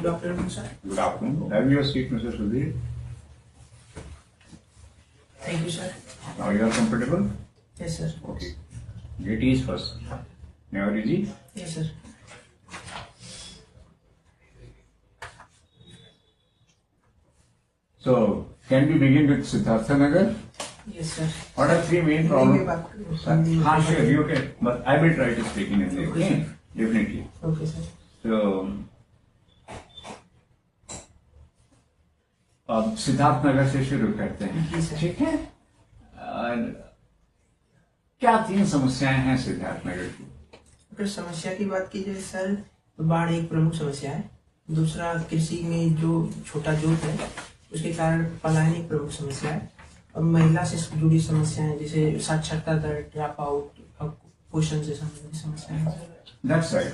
Good afternoon, sir. Good afternoon. Have your seat, Mr. Sudhir. Thank you, sir. Now you are comfortable? Yes, sir. Okay. Get ease first. Never easy? Yes, sir. So, can we begin with Siddhartha Nagar? Yes, sir. What are three main Hindi में problems? बात करो। हाँ, sure, you can. But I will try to speak in English. Okay? Definitely. Okay, sir. तो अब सिद्धार्थ नगर से शुरू करते हैं। जी, सर। ठीक है? क्या तीन समस्याएं हैं सिद्धार्थ नगर की? अगर समस्या की बात की जाए सर, तो बाढ़ एक प्रमुख समस्या है। दूसरा, कृषि में जो छोटा जोत है उसके कारण पलायन एक प्रमुख समस्या है। और महिला से जुड़ी समस्याएं जैसे साक्षरता दर, ड्रॉप आउट, पोषण से संबंधित समस्याएं। That's right.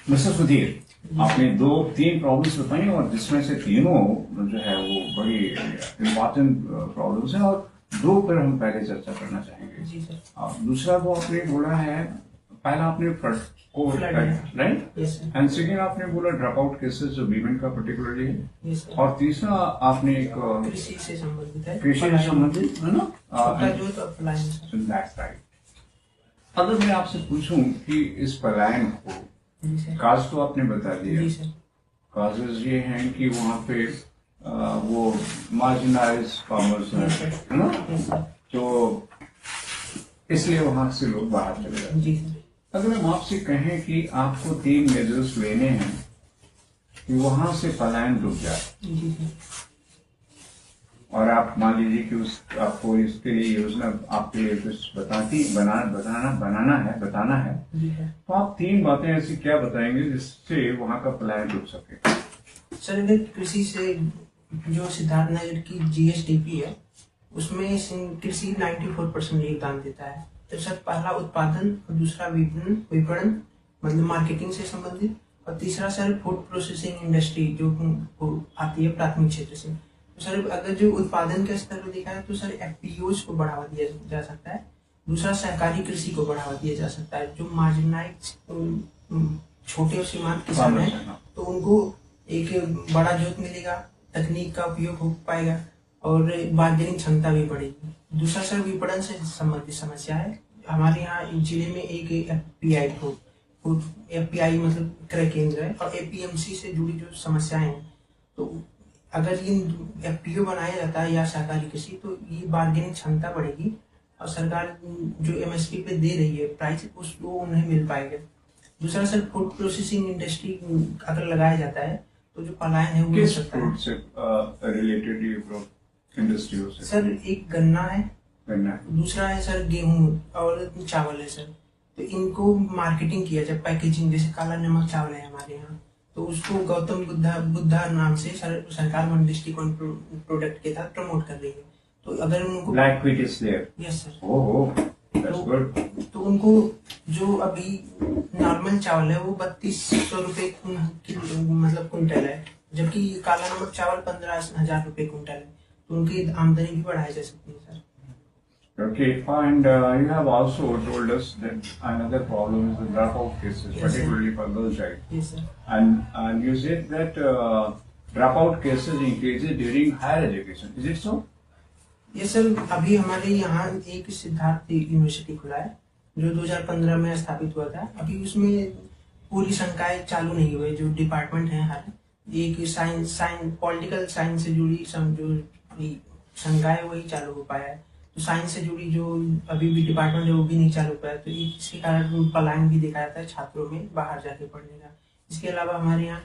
मिस्टर सुधीर, आपने तीन प्रॉब्लम्स बताई और जिसमें से तीनों जो है वो बड़ी इम्पोर्टेंट प्रॉब्लम्स हैं और दो पर हम पहले चर्चा करना चाहेंगे। जी सर। दूसरा तो आपने बोला है, पहला आपने फ्लड को right, yes sir. And second आपने बोला ड्रॉप आउट केसेस जो वीमेन का पर्टिकुलरली है, यस सर। और तीसरा आपने एक कृषि से संबंधित है, कृषि से संबंधित है ना, छोटा जोत और पलायन सर। That's right. अगर मैं आपसे पूछूं कि इस पलायन को, जी सर। काज तो आपने बता दिया, जी सर। काजेज ये हैं कि वहाँ पे वो मार्जिनाइज फार्मर्स हैं, है ना, यस सर। तो इसलिए वहां से लोग बाहर चले जाते हैं। जी सर। अगर हम आपसे कहें कि आपको 3 मेजर्स लेने हैं कि वहां से पलायन रुक जाए, जी सर। और आप मान लीजिए कि आपको इसके लिए योजना आपके लिए कुछ बताना है, जी सर। तो आप 3 बातें ऐसी क्या बताएंगे जिससे वहां का पलायन रुक सके? सर, अगर कृषि से जो सिद्धार्थ नगर की GSDP है उसमें कृषि 94% योगदान देता है। तो सर, पहला उत्पादन, और दूसरा विपणन मतलब मार्केटिंग से संबंधित, और तीसरा सर फूड प्रोसेसिंग इंडस्ट्री जो आती है प्राथमिक क्षेत्र से। तो सर, अगर जो उत्पादन के स्तर पर देखा है तो सर FPOs को बढ़ावा दिया जा सकता है। दूसरा, सहकारी कृषि को बढ़ावा दिया जा सकता है। जो मार्जिनाइज छोटे और सीमांत किसान हैं तो उनको एक बड़ा जोत मिलेगा, तकनीक का उपयोग हो पाएगा और बार्गेनिंग क्षमता भी बढ़ेगी। दूसरा सर, विपणन से संबंधित समस्या है। हमारे यहाँ जिले में एक FPI मतलब क्रय केंद्र है, और APMC से जुड़ी जो समस्याएं हैं, तो अगर इन FPO बनाया जाता है या सहकारी कृषि, तो ये बार्गेनिंग क्षमता बढ़ेगी और सरकार जो MSP पे दे रही है प्राइस वो उन्हें मिल पाएगा। दूसरा सर, फूड प्रोसेसिंग इंडस्ट्री अगर लगाया जाता है तो जो पलायन है वो हो सकता है। से रिलेटेड इंडस्ट्री से सर, एक गन्ना है, करना दूसरा है सर गेहूं और चावल है सर। तो इनको मार्केटिंग किया जाए, पैकेजिंग, जैसे काला नमक चावल है हमारे यहाँ, तो उसको गौतम बुद्धा नाम से सरकार वन दृष्टिकोण प्रोडक्ट के तहत प्रमोट कर रही है। तो अगर उनको black wheat is there, yes sir, oh that's good, तो उनको जो अभी नॉर्मल चावल है वो 3200 रुपए मतलब कुंटल है, जबकि काला नमक चावल 15,000 रुपए कुंटल है। तो उनकी आमदनी भी बढ़ाई जा सकती है sir. Okay, and you have also told us that another problem is the dropout cases, Yes, particularly for girls' child. Yes sir. And you said that dropout cases increases during higher education. Is it so? ये sir, अभी हमारे यहाँ एक Siddharth university खुला है जो 2015 में स्थापित हुआ था। अभी उसमें पूरी संकाय चालू नहीं हुए। जो डिपार्टमेंट है हर एक साइंस पॉलिटिकल साइंस से जुड़ी जो संकाय वही चालू हो पाया है। तो साइंस से जुड़ी जो अभी भी डिपार्टमेंट है वो भी नहीं चालू हो पाया। तो इसके कारण पलायन भी देखा जाता है छात्रों में बाहर जाके पढ़ने का। इसके अलावा हमारे यहाँ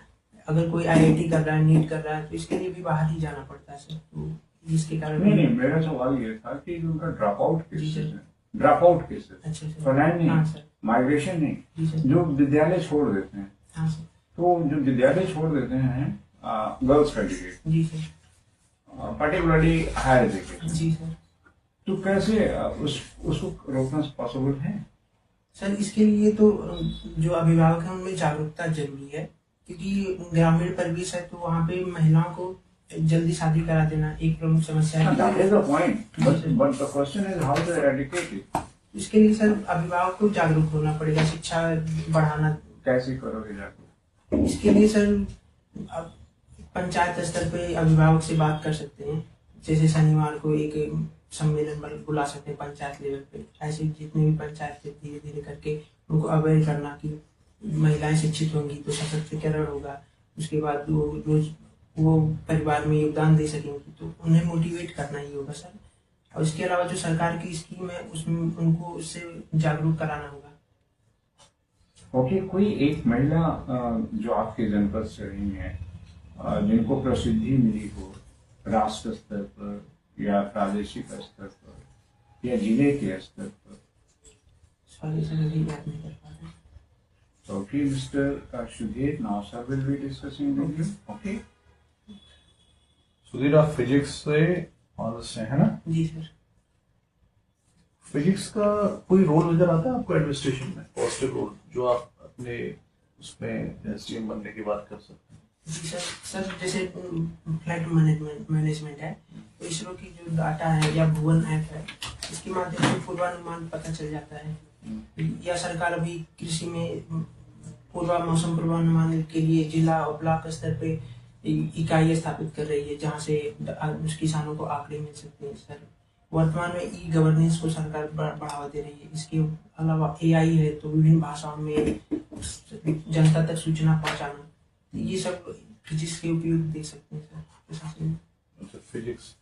अगर कोई IIT कर रहा है, नीट कर रहा है, तो इसके लिए भी बाहर ही जाना पड़ता है सर। तो इसके कारण नहीं, मेरा सवाल ये था कि उनका ड्रॉप आउट केसेस, अच्छा सर, पलायन नहीं, हाँ सर, माइग्रेशन जी नहीं, सर, जो विद्यालय छोड़ देते हैं, हाँ सर, तो जो विद्यालय छोड़ देते हैं गर्ल्स कैंडिडेट, जी सर, पर्टिकुलरली हायर एजुकेशन, जी सर। तो कैसे उसको रोकना पॉसिबल है? सर, इसके लिए तो जो अभिभावक हैं उनमें जागरूकता जरूरी है, क्योंकि ग्रामीण परिवेश है तो वहाँ पे महिलाओं को जल्दी शादी करा देना एक प्रमुख समस्या है। That is the point. But the question is how to eradicate it. इसके लिए सर अभिभावक को जागरूक होना पड़ेगा, शिक्षा बढ़ाना। कैसे करोगे जागरूक? इसके लिए सर अब पंचायत स्तर पे अभिभावक से बात कर सकते हैं, जैसे शनिवार को एक सम्मेलन बुला सकते हैं पंचायत लेवल पे। ऐसे जितने भी पंचायत है धीरे धीरे करके उनको अवेयर करना कि महिलाएं शिक्षित होंगी तो सशक्तिकरण होगा, उसके बाद वो परिवार में योगदान दे सकेंगी, तो उन्हें मोटिवेट करना ही होगा सर। और इसके अलावा जो सरकार की स्कीम है उसमें उनको उससे जागरूक कराना होगा। ओके, कोई एक महिला जो आपके जनपद से रही है, जिनको प्रसिद्धि मिली हो राष्ट्र स्तर पर या प्रादेशिक स्तर पर या जिले के स्तर पर? सॉरी सर, अभी याद नहीं कर पा रहे। Okay, Mr. Sudhir, now sir will be discussing with you. Okay. Sudhir, आप फिजिक्स से ऑनर्स से है ना? जी सर। फिजिक्स का कोई रोल नजर आता है आपको एडमिनिस्ट्रेशन में, पॉजिटिव रोल, जो आप अपने उसमें एसडीएम बनने की बात कर सकते हैं? जी सर। सर जैसे फ्लाइट मैनेजमेंट है, तो इसरो की जो डाटा है या भुवन ऐप है, इसके माध्यम से पूर्वानुमान पता चल जाता है। या सरकार अभी कृषि में मौसम पूर्वानुमान के लिए जिला और ब्लॉक स्तर पे इकाइयां स्थापित कर रही है, जहां से किसानों को आंकड़े मिल सकते हैं सर। वर्तमान में ई गवर्नेंस को सरकार बढ़ावा दे रही है। इसके अलावा एआई है, तो विभिन्न भाषाओं में जनता तक सूचना पहुंचाना, ये सब फिजिक्स के उपयोग देख सकते हैं सर प्रशासन में। अच्छा, फिजिक्स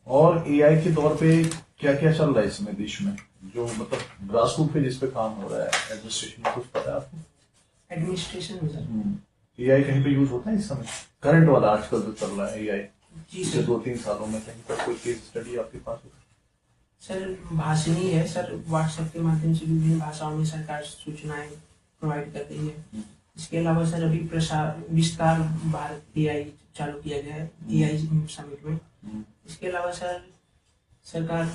और एआई के तौर पे क्या क्या चल रहा है इसमें देश में, जो मतलब ग्रास रूट पे जिस पे काम हो रहा है एडमिनिस्ट्रेशन में, कुछ पता है आपको? एडमिनिस्ट्रेशन में सर एआई कहीं पे यूज होता है इस समय, करंट वाला आजकल जो चल रहा है एआई? जी पिछले सर। 2-3 सालों में कहीं पर कोई केस स्टडी आपके पास हो? सर भाषणी है सर, व्हाट्सएप के माध्यम से विभिन्न भाषाओं में सरकार सूचनाएं प्रोवाइड कर रही है। इसके अलावा सर अभी विस्तार भारत एआई चालू किया गया है एआई समिट में। इसके अलावा सर सरकार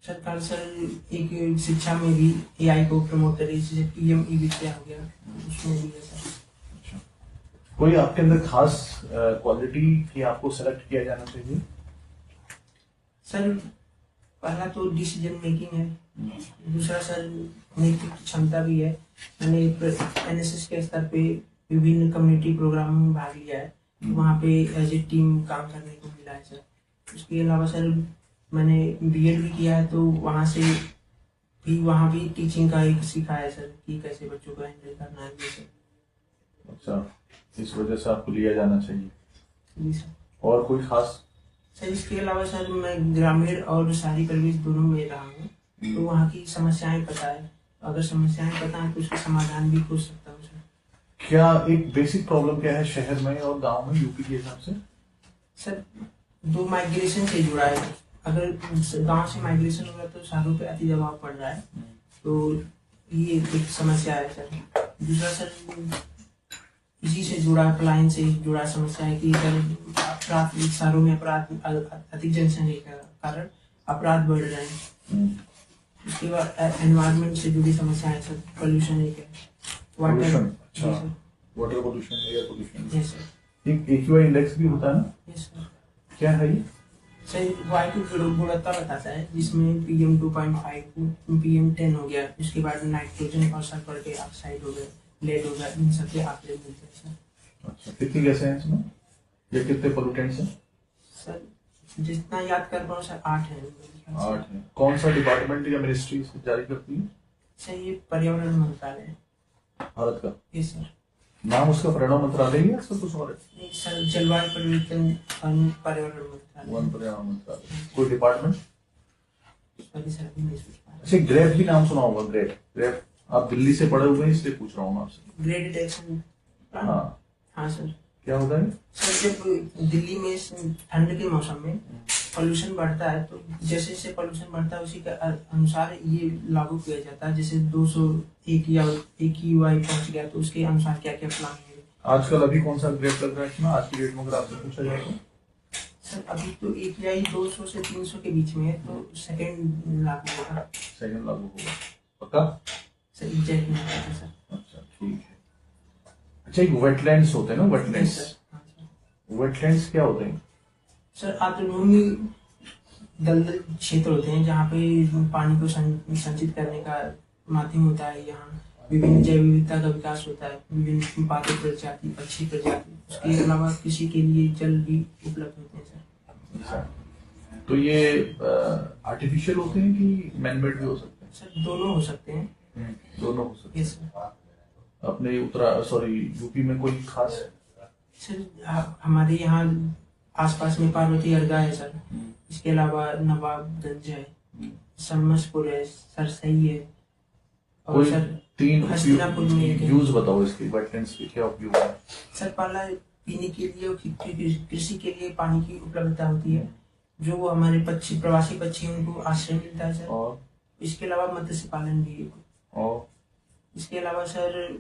सर एक शिक्षा में भी एआई को प्रमोट कर रही है, जैसे पीएम ई विद्या हो गया, उसमें भी है सर। अच्छा, कोई आपके अंदर खास क्वालिटी कि आपको सेलेक्ट किया जाना चाहिए? सर पहला तो डिसीजन मेकिंग है, दूसरा सर नेतृत्व क्षमता भी है। मैंने एनएसएस के स्तर पे विभिन्न कम्युनिटी प्रोग्रामों में भाग लिया है, वहाँ पे एज ए टीम काम करने को मिला है सर। उसके अलावा सर मैंने बीएड भी किया है, तो वहाँ भी टीचिंग का एक सीखा है सर कि कैसे बच्चों को हैंडल करना है ये सर। अच्छा, इस वजह से आपको लिया जाना चाहिए। जी सर। और कोई खास? सर इसके अलावा सर मैं ग्रामीण और शहरी परिवेश दोनों में रहा हूँ, तो वहाँ की समस्याएं पता है। अगर समस्याएं पता है तो उसका समाधान भी खोज सकता हूँ सर। क्या एक बेसिक प्रॉब्लम क्या है शहर में और गांव में यूपी के हिसाब से? सर दो माइग्रेशन से जुड़ा है। अगर गांव से माइग्रेशन हो रहा है तो शहरों पे अति दबाव पड़ रहा है, तो ये एक समस्या है सर। दूसरा सर इसी से जुड़ा, पलायन से जुड़ा समस्या है कि सर अपराध शहरों में अपराध अधिक जनसंख्या के कारण अपराध बढ़ रहे हैं। उसके बाद एनवायरनमेंट से जुड़ी समस्याएं सर, पोल्यूशन एक है, वाटर। अच्छा, water pollution, air pollution. Yes sir. एक एक्यूआई इंडेक्स भी होता है ना? Yes sir. क्या है ये? सर वायु की गुणवत्ता बताता है, जिसमें PM 2.5 PM 10 हो गया, उसके बाद नाइट्रोजन और सल्फर के ऑक्साइड हो गए, लेड हो गया, इन सबके आंकड़े मिलते हैं सर। अच्छा, कितनी गैसें हैं इसमें या कितने पोल्यूटेंट्स हैं? सर जितना याद कर पाऊँ सर 8 है। 8 है। कौन सा डिपार्टमेंट या मिनिस्ट्री इसे जारी करती है? सर ये पर्यावरण मंत्रालय है भारत का। Yes sir. नाम उसका पर्यावरण मंत्रालय ही है, इसका कुछ और है? एक सर जलवायु परिवर्तन वन पर्यावरण मंत्रालय। वन पर्यावरण मंत्रालय। कोई डिपार्टमेंट? सॉरी सर अभी नहीं सोच पा रहा। अच्छा, ग्रेप भी नाम सुना होगा। ग्रेप आप दिल्ली से पढ़े हुए हैं इसलिए पूछ रहा हूँ मैं आपसे। Grade detection. हाँ हाँ सर। क्या होता है? सर जब दिल्ली में ठंड के मौसम में पॉल्यूशन बढ़ता है, तो जैसे जैसे पॉल्यूशन बढ़ता है उसी के अनुसार ये लागू किया जाता है। जैसे 201 या AQI पहुंच गया तो उसके अनुसार क्या क्या प्लान है। आजकल अभी कौन सा ग्रेप लग रहा है इसमें आज की डेट में, अगर आपसे पूछा जाए तो? सर अभी तो AQI 200 से 300 के बीच में है, तो सेकंड लागू होगा। सेकंड लागू होगा पक्का? सर एग्जैक्ट नहीं पता सर। अच्छा ठीक है। अच्छा, एक वेटलैंड्स होते हैं ना, वेटलैंड्स। हाँ सर। वेटलैंड्स क्या होते हैं? सर आर्द्रभूमि दलदल क्षेत्र होते हैं जहाँ पे पानी को संचित करने का माध्यम होता है। यहाँ विभिन्न जैव विविधता का विकास होता है, विभिन्न पादप प्रजाति, पक्षी प्रजाति। उसके अलावा कृषि के लिए जल भी उपलब्ध होते हैं सर। अच्छा। तो ये आर्टिफिशियल होते हैं कि मैनमेड भी हो सकते हैं? सर दोनों हो सकते हैं। दोनों हो सकते यस सर। हैं। अपने यूपी में कोई खास? सर हमारे यहाँ आसपास में पार्वती अर्गा है सर। इसके अलावा नवाबगंज है, समसपुर है, सरसई है, और कोई सर 3 हस्तिनापुर में एक है। यूज बताओ इसके, वेटलैंड्स के क्या उपयोग है? सर पहला पीने के लिए और कृषि के लिए पानी की उपलब्धता होती है, जो हमारे पक्षी, प्रवासी पक्षी, उनको आश्रय मिलता है सर। और इसके अलावा मत्स्य पालन भी है। और इसके अलावा सर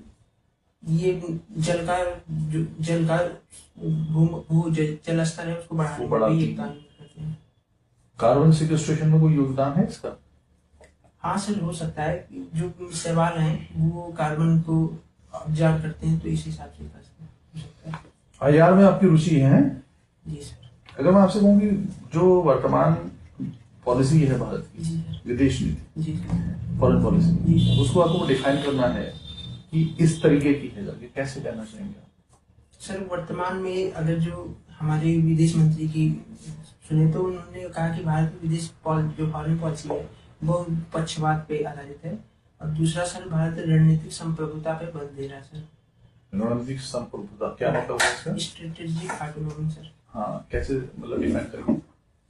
ये जल का भू जल स्तर है, उसको बढ़ाने में भी योगदान करते हैं। कार्बन सिक्वेस्ट्रेशन में कोई योगदान है इसका? हाँ सर, हो सकता है। जो शैवाल हैं वो कार्बन को ऑब्जर्व करते हैं, तो इस हिसाब से हो सकता है। आईआर में आपकी रुचि है? जी सर। अगर मैं आपसे कहूँ कि जो वर्तमान पॉलिसी है भारत की, जी सर। विदेश नीति, जी सर। फॉरेन जी पॉलिसी, सर। उसको आपको डिफाइन करना है कि इस तरीके की है, ये कैसे कहना चाहेंगे आप? सर वर्तमान में अगर जो हमारे विदेश मंत्री की सुने, तो उन्होंने कहा कि भारत की जो फॉरेन पॉलिसी है वो पक्षपात पे आधारित है, और दूसरा सर भारत रणनीतिक संप्रभुता पे बल दे रहा है सर। रणनीतिक संप्रभुता क्या मतलब है इसका? Strategic autonomy sir. हाँ, कैसे मतलब डिफाइन करेंगे?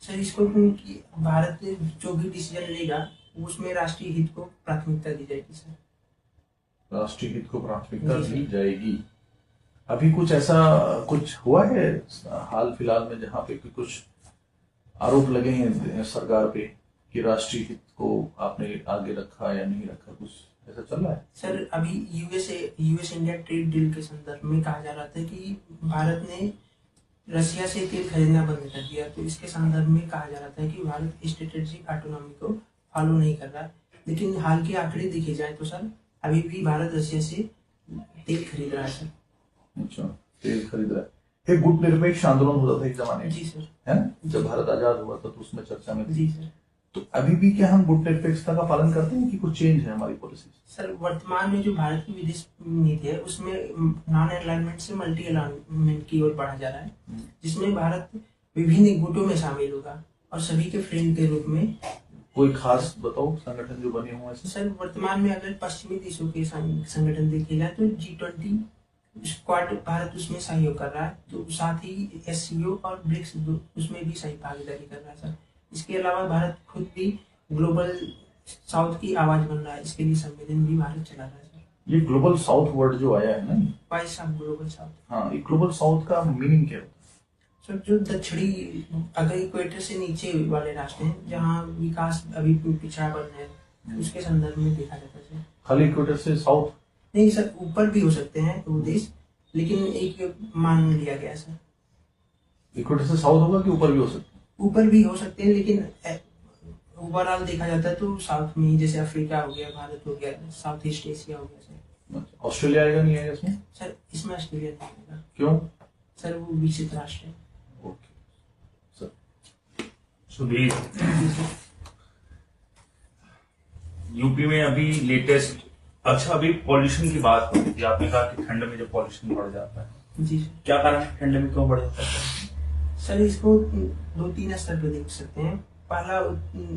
सर इसको कि भारत जो भी डिसीजन लेगा उसमें राष्ट्रीय हित को प्राथमिकता दी जाएगी सर। राष्ट्रीय हित को प्राथमिकता जी, दी जाएगी। अभी कुछ ऐसा कुछ हुआ है हाल फिलहाल में जहाँ पे कि कुछ आरोप लगे हैं सरकार पे कि राष्ट्रीय हित को आपने आगे रखा या नहीं रखा, कुछ ऐसा चल रहा है? सर अभी यूएस इंडिया ट्रेड डील के संदर्भ में कहा जा रहा था कि भारत ने रसिया से तेल खरीदना बंद कर दिया, तो इसके संदर्भ में कहा जा रहा था कि भारत स्ट्रेटेजिक ऑटोनॉमी को फॉलो नहीं कर रहा है। लेकिन हाल के आंकड़े देखे जाए तो सर अभी भी भारत रसिया से तेल खरीद रहा है सर। अच्छा, तेल खरीद रहा है। एक गुट निरपेक्ष आंदोलन होता था एक जमाने में, जी सर, है ना? जब भारत आजाद हुआ था तो उसमें चर्चा में थी। जी सर। तो अभी भी क्या हम गुट निरपेक्षता का पालन करते हैं कि कुछ चेंज है हमारी पॉलिसी? सर वर्तमान में जो भारत की विदेश नीति है उसमें नॉन अलाइनमेंट से मल्टी अलाइनमेंट की ओर बढ़ा जा रहा है, जिसमें भारत विभिन्न गुटों में शामिल होगा और सभी के फ्रेंड के रूप में। कोई खास बताओ संगठन जो बने हुए हैं? सर वर्तमान में अगर पश्चिमी देशों के संगठन देखे जाए तो G20 स्क्वाड भारत उसमें सहयोग कर रहा है, तो साथ ही SCO और ब्रिक्स उसमें भी सही भागीदारी कर रहा है सर। इसके अलावा भारत खुद भी ग्लोबल साउथ की आवाज बन रहा है, इसके लिए सम्मेलन भी भारत चला रहा है सर। ये ग्लोबल साउथ वर्ड जो आया है ना, वाइस ऑफ ग्लोबल साउथ। हाँ, ये ग्लोबल साउथ का मीनिंग क्या होता है? सर जो दक्षिणी, अगर इक्वेटर से नीचे वाले राष्ट्र हैं जहाँ विकास अभी पिछड़ा बन है, उसके संदर्भ में देखा जाता है सर। खाली इक्वेटर से साउथ नहीं सर, ऊपर भी हो सकते हैं वो देश, लेकिन एक मान लिया गया सर। इक्वेटर से साउथ होगा कि ऊपर भी हो सकता है? ऊपर भी हो सकते हैं, लेकिन ओवरऑल देखा जाता है तो साउथ में ही, जैसे अफ्रीका हो गया, भारत हो गया, साउथ ईस्ट एशिया हो गया सर। ऑस्ट्रेलिया आएगा नहीं आएगा इसमें? सर इसमें ऑस्ट्रेलिया नहीं आएगा। क्यों? सर वो विकसित राष्ट्र है। Okay sir. सुधीर, जी सर। यूपी में अभी लेटेस्ट, अच्छा अभी पॉल्यूशन की बात हो रही थी, आपने कहा कि ठंड में जब पॉल्यूशन बढ़ जाता है, जी सर। क्या कारण है ठंड में क्यों बढ़ जाता है? सर इसको 2-3 स्तर पे देख सकते हैं। पहला,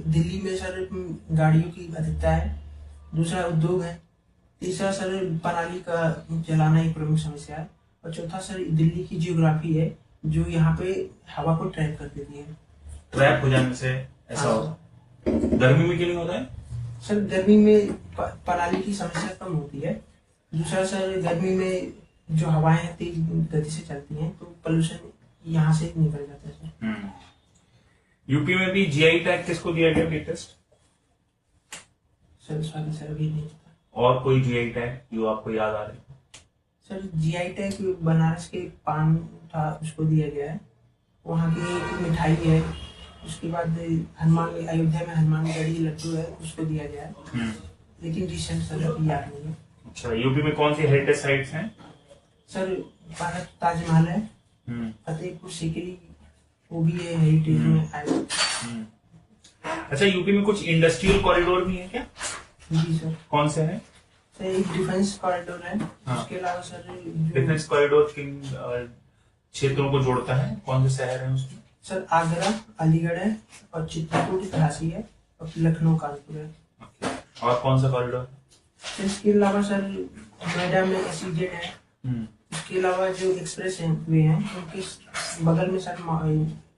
दिल्ली में सर गाड़ियों की अधिकता है, दूसरा उद्योग है, तीसरा सर पराली का जलाना एक प्रमुख समस्या है, और चौथा सर दिल्ली की जियोग्राफी है जो यहाँ पे हवा को ट्रैप कर देती है। ट्रैप हो जाने से ऐसा होता है? गर्मी में क्यों नहीं होता है? सर गर्मी में पराली की समस्या कम होती है। दूसरा सर गर्मी में जो हवाएं हैं तेज गति से चलती हैं, तो पोल्यूशन यहाँ से निकल जाता है सर। यूपी में भी जीआई टैग किसको दिया गया लेटेस्ट? सर सॉरी सर, अभी नहीं पता। और कोई जीआई टैग जो आपको याद आ रहे? सर GI टैग बनारस के पान था, उसको दिया गया है। वहाँ की एक मिठाई है, उसके बाद हनुमान, अयोध्या में हनुमानगढ़ी लड्डू है, उसको दिया गया है। लेकिन रिसेंट सर अभी याद नहीं है। अच्छा, यूपी में कौन सी हेरिटेज साइट्स हैं? सर भारत ताजमहल है, फतेहपुर सीकरी वो भी है, हेरिटेज में आया। अच्छा, यूपी में कुछ इंडस्ट्रियल कॉरिडोर भी है क्या? जी सर। कौन से हैं? सर एक डिफेंस कॉरिडोर है। हाँ। उसके अलावा सर डिफेंस कॉरिडोर किन क्षेत्रों को जोड़ता है, कौन से शहर हैं उसमें? सर आगरा, अलीगढ़ है, और चित्रकूट, झांसी है, और लखनऊ, कानपुर है। और कौन सा कॉरिडोर? इसके अलावा सर नोएडा में SEZ है। इसके अलावा जो एक्सप्रेस वे हैं उनके बगल में सर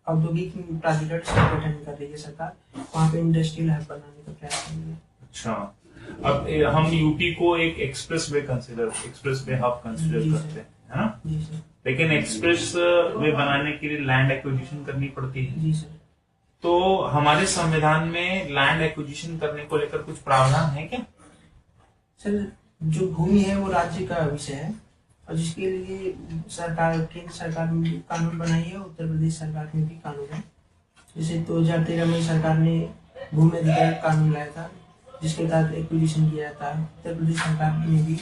औद्योगिक प्राधिकरण संगठन कर रही है सरकार, वहाँ पे इंडस्ट्रियल हब बनाने का प्रयास कर रही है। अच्छा, अब हम यूपी को एक एक्सप्रेस वे हब कंसिडर जी करते हैं, है ना? जी सर। लेकिन एक्सप्रेस वे बनाने के लिए लैंड एक्विजिशन करनी पड़ती है। जी सर। तो हमारे संविधान में लैंड एक्विजिशन करने को लेकर कुछ प्रावधान है क्या? सर जो भूमि है वो राज्य का विषय है, और जिसके लिए सरकार, केंद्र सरकार ने भी कानून बनाई है, उत्तर प्रदेश सरकार में भी कानून है। जैसे 2013 में सरकार ने भूमि अधिग्रहण कानून लाया था, जिसके तहत एक्विजिशन किया जाता है। उत्तर प्रदेश सरकार ने भी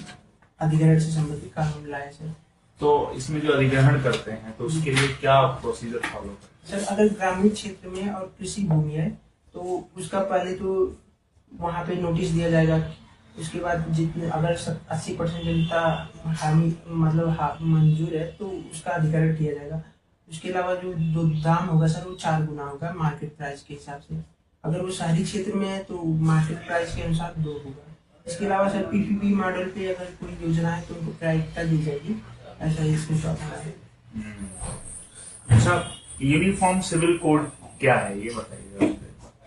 अधिग्रहण से संबंधित कानून लाया सर। तो इसमें जो अधिग्रहण करते हैं तो उसके लिए क्या प्रोसीजर फॉलो करते सर अगर ग्रामीण क्षेत्र में और कृषि भूमि है तो उसका पहले तो वहाँ पे नोटिस दिया जाएगा। उसके बाद जितने अगर 80% जनता मंजूर है तो उसका अधिग्रहण किया जाएगा। उसके अलावा जो दाम होगा सर वो 4 गुना होगा मार्केट प्राइस के हिसाब से। अगर वो शहरी क्षेत्र में है तो मार्केट प्राइस के अनुसार 2 होगा। इसके अलावा सर PPP मॉडल पे अगर कोई योजना है तो उनको प्राथमिकता दी जाएगी, ऐसा ही इसमें प्रावधान है। अच्छा, यूनिफॉर्म सिविल कोड क्या है ये बताइए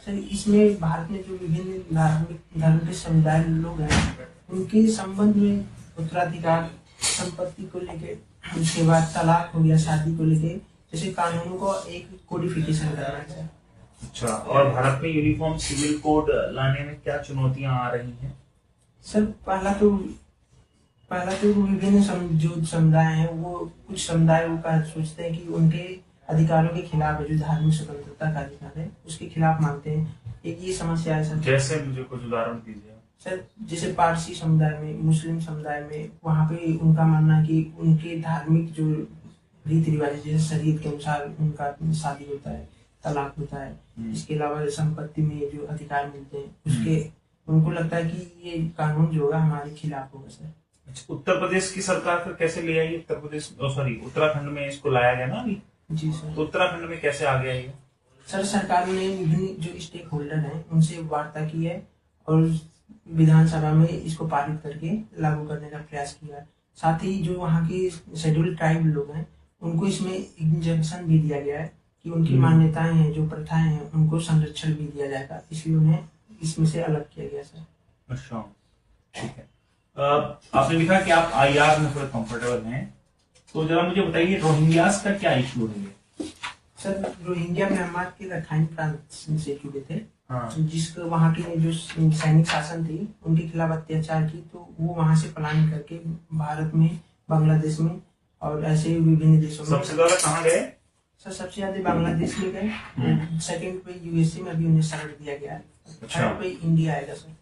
सर इसमें भारत में जो विभिन्न धार्मिक धर्म के समुदाय लोग हैं उनके संबंध में उत्तराधिकार, संपत्ति को लेके, उसके बाद तलाक हो गया, शादी को लेके, जैसे कानूनों को एक कोडिफिकेशन करना है। अच्छा, और भारत में यूनिफॉर्म सिविल कोड लाने में क्या चुनौतियां आ रही हैं? सर पहला तो विभिन्न जो समुदाय हैं वो कुछ समुदायों का सोचते हैं कि उनके अधिकारों के खिलाफ है, जो धार्मिक स्वतंत्रता का अधिकार है उसके खिलाफ मानते हैं। एक ये समस्या है सर। जैसे मुझे कुछ उदाहरण दीजिए सर। जैसे पारसी समुदाय में, मुस्लिम समुदाय में, वहाँ पे उनका मानना है कि उनके धार्मिक जो रीति रिवाज, जैसे शरीयत के अनुसार उनका शादी होता है, तलाक होता है। इसके अलावा संपत्ति में जो अधिकार मिलते हैं उसके उनको लगता है कि ये कानून जो होगा हमारे खिलाफ होगा सर। अच्छा, उत्तर प्रदेश की सरकार फिर कैसे ले आई? उत्तराखंड में इसको लाया गया ना अभी। जी सर। तो उत्तराखंड में कैसे आ गया ये? सर सरकार ने विभिन्न जो स्टेक होल्डर हैं उनसे वार्ता की है और विधानसभा में इसको पारित करके लागू करने का प्रयास किया है। साथ ही जो वहाँ के शेड्यूल्ड ट्राइब लोग हैं उनको इसमें इंजंक्शन भी दिया गया है कि उनकी मान्यताएं हैं, जो प्रथाएं हैं, उनको संरक्षण भी दिया जाएगा, इसलिए उन्हें इसमें से अलग किया गया सर। अच्छा, ठीक है। आपने लिखा कि आप IR में थोड़े कंफर्टेबल हैं, तो जरा मुझे बताइए रोहिंग्यास का क्या इशू है? सर रोहिंग्या म्यांमार के रखाइन प्रांत से जुड़े थे। हाँ। जिसको वहाँ की जो सैनिक शासन थी उनके खिलाफ अत्याचार की, तो वो वहाँ से पलायन करके भारत में, बांग्लादेश में और ऐसे विभिन्न देशों में। सबसे ज्यादा कहाँ गए? सर सबसे ज्यादा बांग्लादेश में गए, सेकंड पे USA में अभी उन्हें शरण दिया गया है, थर्ड पे इंडिया आएगा सर।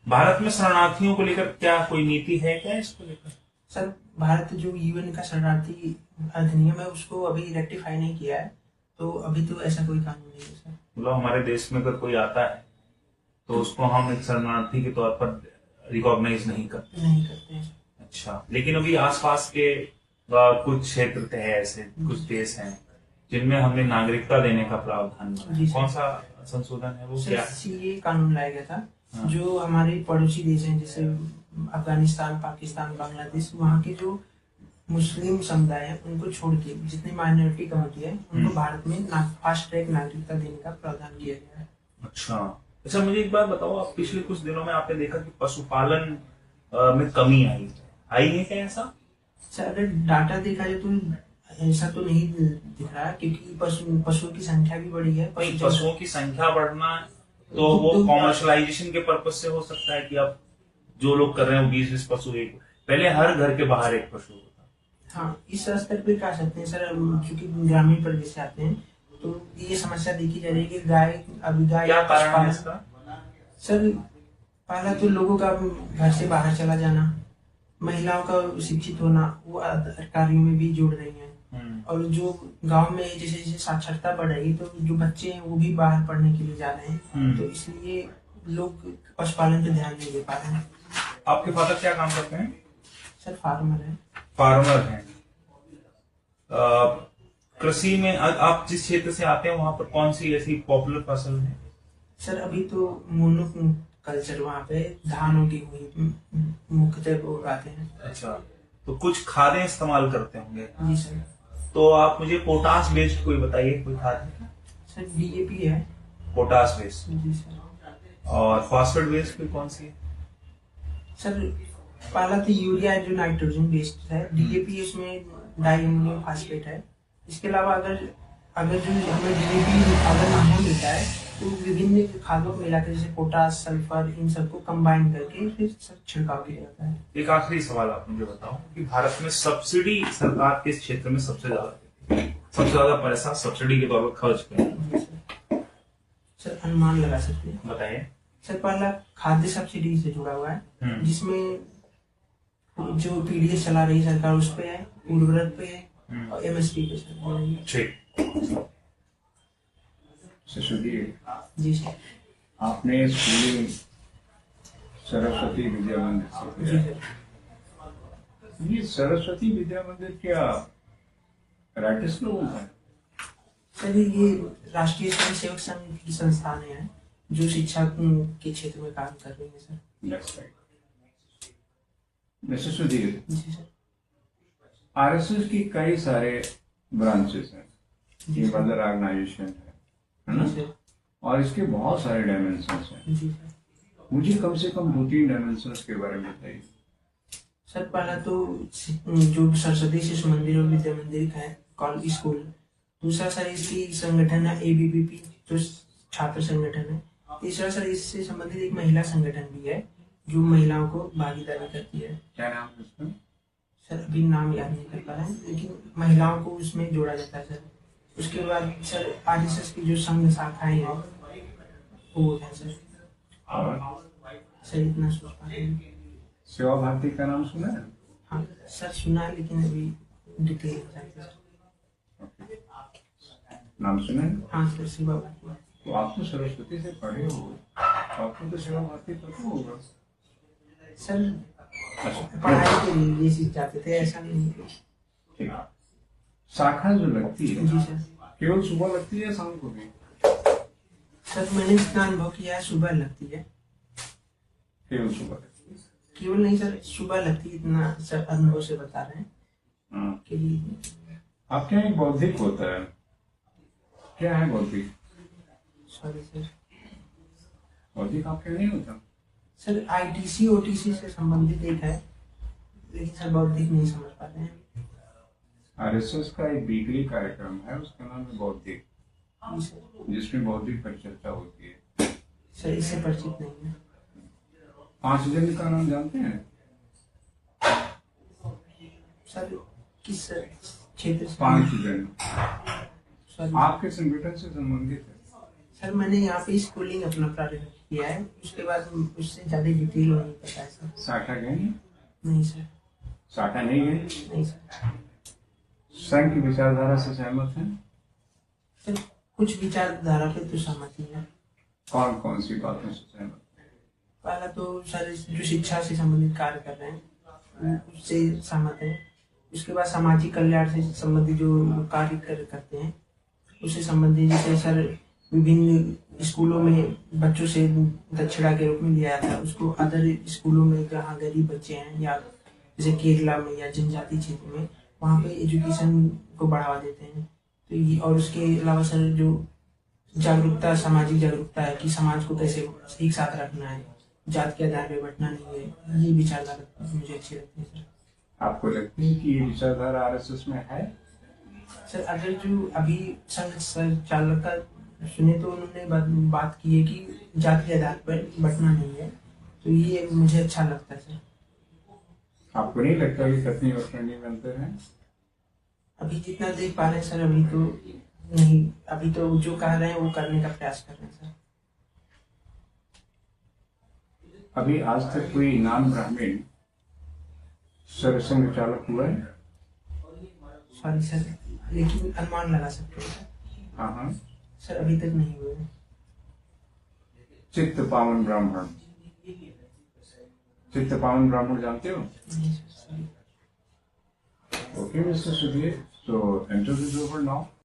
भारत में शरणार्थियों को लेकर क्या कोई नीति है क्या इसको लेकर? सर भारत जो UN का शरणार्थी अधिनियम है उसको अभी रेक्टिफाई नहीं किया है, तो अभी तो ऐसा कोई कानून नहीं है सर। मतलब हमारे देश में अगर कोई आता है तो उसको हम एक शरणार्थी के तौर पर रिकॉग्नाइज नहीं करते हैं। अच्छा, लेकिन अभी आसपास के कुछ क्षेत्र है, ऐसे कुछ देश हैं जिनमें हमें नागरिकता देने का प्रावधान है। कौन सा संशोधन है वो? क्या CAA कानून लाया गया था। हाँ। जो हमारे पड़ोसी देश हैं जैसे अफगानिस्तान, पाकिस्तान, बांग्लादेश, वहाँ के जो मुस्लिम समुदाय है उनको छोड़ के जितनी माइनॉरिटी कम्युनिटी है उनको भारत में फास्ट ट्रैक नागरिकता देने का प्रावधान किया गया है। अच्छा, मुझे एक बात बताओ, आप पिछले कुछ दिनों में आपने देखा कि पशुपालन में कमी आई है क्या ऐसा? सर अगर डाटा देखा जाए तो ऐसा तो नहीं दिख रहा, क्योंकि पशुओं की संख्या भी बढ़ी है। पशुओं की संख्या बढ़ना तो वो कॉमर्शलाइजेशन के पर्पज से हो सकता है कि अब जो लोग कर रहे हैं 20-20 पशु, एक पहले हर घर के बाहर एक पशु होता। हाँ, इस स्तर पे कह सकते हैं सर, क्योंकि ग्रामीण परिवेश से आते हैं तो ये समस्या देखी जा रही है कि गाय क्या कारण है इसका? सर पहला तो लोगों का घर से बाहर चला जाना, महिलाओं का शिक्षित होना, वो कार्यों में भी जोड़ रही हैं। और जो गांव में जैसे जैसे साक्षरता बढ़ रही है तो जो बच्चे हैं वो भी बाहर पढ़ने के लिए जा रहे हैं, तो इसलिए लोग पशुपालन पे ध्यान नहीं दे पा रहे हैं। आपके फादर क्या काम करते हैं? सर फार्मर है। फार्मर हैं। कृषि में आप जिस क्षेत्र से आते हैं वहां पर कौन सी ऐसी पॉपुलर फसल है? सर अभी तो मोनो कल्चर वहाँ पे धानों की हुई मुख्यतः वो उगाते हैं। अच्छा, तो कुछ खादें इस्तेमाल करते होंगे। जी सर। तो आप मुझे पोटास बेस्ड कोई बताइए, कोई खाद? सर DAP है। Potash based. जी सर। और फास्फेट बेस्ड कोई कौन सी है? सर पहला तो यूरिया है जो नाइट्रोजन बेस्ड है। DAP इसमें डाई अमोनियम फास्फेट है। इसके अलावा अगर जो हमें DAP अगर महंगा मिलता है तो विभिन्न खादों को मिलाकर जैसे पोटास, सल्फर, इन सबको कंबाइन करके फिर सब छिड़काव किया जाता है। एक आखिरी सवाल आप मुझे बताओ कि भारत में सब्सिडी सरकार किस क्षेत्र में सबसे ज्यादा पैसा सब्सिडी के तौर पर खर्च करें? सर अनुमान लगा सकते हैं। बताइए। सर पहला खाद्य सब्सिडी से जुड़ा हुआ है, जिसमें जो PDS चला रही सरकार उस पे है, उर्वरक पे है और MSP पे सर। ठीक। सुधीर, जी सर। आपने स्कूलिंग सरस्वती विद्या मंदिर से जी किया। सर। ये सरस्वती विद्या मंदिर क्या राइटर्स लोग हैं? सर ये राष्ट्रीय स्वयं सेवक संघ की संस्थान है जो शिक्षा के क्षेत्र में काम कर रही है sir. That's right. Mister Sudhir, ji sir. RSS की कई सारे ब्रांचेस हैं, जी ये सर। मदर ऑर्गेनाइजेशन है ना? जी सर। और इसके बहुत सारे डायमेंशंस हैं। जी सर। मुझे कम से कम 2-3 डायमेंशंस के बारे में बताइए। सर पहला तो जो सरस्वती शिशु मंदिर और विद्या मंदिर का है कॉलेज स्कूल। दूसरा सर इसकी संगठन है ABVP जो छात्र संगठन है। तीसरा सर इससे संबंधित एक महिला संगठन भी है जो महिलाओं को भागीदारी करती है। क्या नाम है उसका? सर अभी नाम याद नहीं कर पा रहे हैं, लेकिन महिलाओं को उसमें जोड़ा जाता है सर। उसके बाद सर RSS की जो संघ शाखाएं हैं वो है सर। और सर इतना सोच पा रहे हैं। सेवा भारती का नाम सुना है? हाँ सर सुना है, लेकिन अभी डिटेल नहीं जानते सर। नाम सुना है? हाँ सर सेवा भारती। तो आप तो सरस्वती से पढ़े हो, आपको तो सेवा भारती पता होगा। सर पढ़ाई के लिए सीख जाते थे, ऐसा नहीं है। ठीक है। शाखा जो लगती है जी सर। केवल सुबह लगती है या शाम को भी? सर मैंने इतना अनुभव किया है, सुबह लगती है। केवल सुबह लगती है? केवल नहीं सर, सुबह लगती है, इतना सर अनुभव से बता रहे हैं हाँ। कि आपके यहाँ एक बौद्धिक होता है, क्या है बौद्धिक? Sorry sir. बौद्धिक आपके यहाँ नहीं होता? सर ITC OTC से संबंधित एक है, लेकिन सर बौद्धिक नहीं समझ पाते हैं। RSS का एक वीकली कार्यक्रम है, उसका नाम है बौद्धिक, जी सर। जिसमें बौद्धिक परिचर्चा होती है। सर इससे परिचित नहीं है। 5 जन का नाम जानते हैं? सर किस क्षेत्र से? 5 जन सॉरी आपके संगठन से संबंधित है। सर मैंने यहाँ पे स्कूलिंग अपना प्रारंभ किया है, उसके बाद उससे ज्यादा डिटेल नहीं पता है सर। शाखा गए हैं? नहीं सर। शाखा नहीं है? नहीं सर। संघ की विचारधारा से सहमत हैं? सर कुछ विचारधारा पे तो सहमति है। कौन कौन सी बातों से सहमत? पहला तो सर जो शिक्षा से संबंधित कार्य कर रहे हैं उससे सहमत है। उसके बाद सामाजिक कल्याण से संबंधित जो कार्य करते हैं उससे संबंधित, जैसे सर विभिन्न स्कूलों में बच्चों से दक्षिणा के रूप में लिया जाता है, उसको अदर स्कूलों में जहाँ गरीब बच्चे हैं या जैसे केरला में या जनजाति क्षेत्र में वहाँ पे एजुकेशन को बढ़ावा देते हैं। तो ये और उसके अलावा सर जो जागरूकता, सामाजिक जागरूकता है कि समाज को कैसे एक साथ रखना है, जात के आधार पर बंटना नहीं है, ये विचारधारा मुझे अच्छी लगती है सर। आपको लगती है कि ये विचारधारा RSS में है? सर अगर जो अभी संघ संचालक का सुने तो उन्होंने बात की है कि जाति के आधार पर बंटना नहीं है, तो ये मुझे अच्छा लगता है सर। आपको नहीं लगता कि कथनी और करनी में अंतर है? अभी जितना देख पा रहे हैं सर अभी तो नहीं, अभी तो जो कह रहे हैं वो करने का प्रयास कर रहे हैं सर। अभी आज तक कोई नॉन ब्राह्मण सरसंघ चालक हुआ है? सॉरी सर, लेकिन अनुमान लगा सकते हैं सर। हाँ हाँ। सर अभी तक नहीं हुए। चित्त पावन ब्राह्मण चित्तपावन ब्राह्मण जानते हो? जी sir. Okay, Mr. Sudhir. So, interview is over now.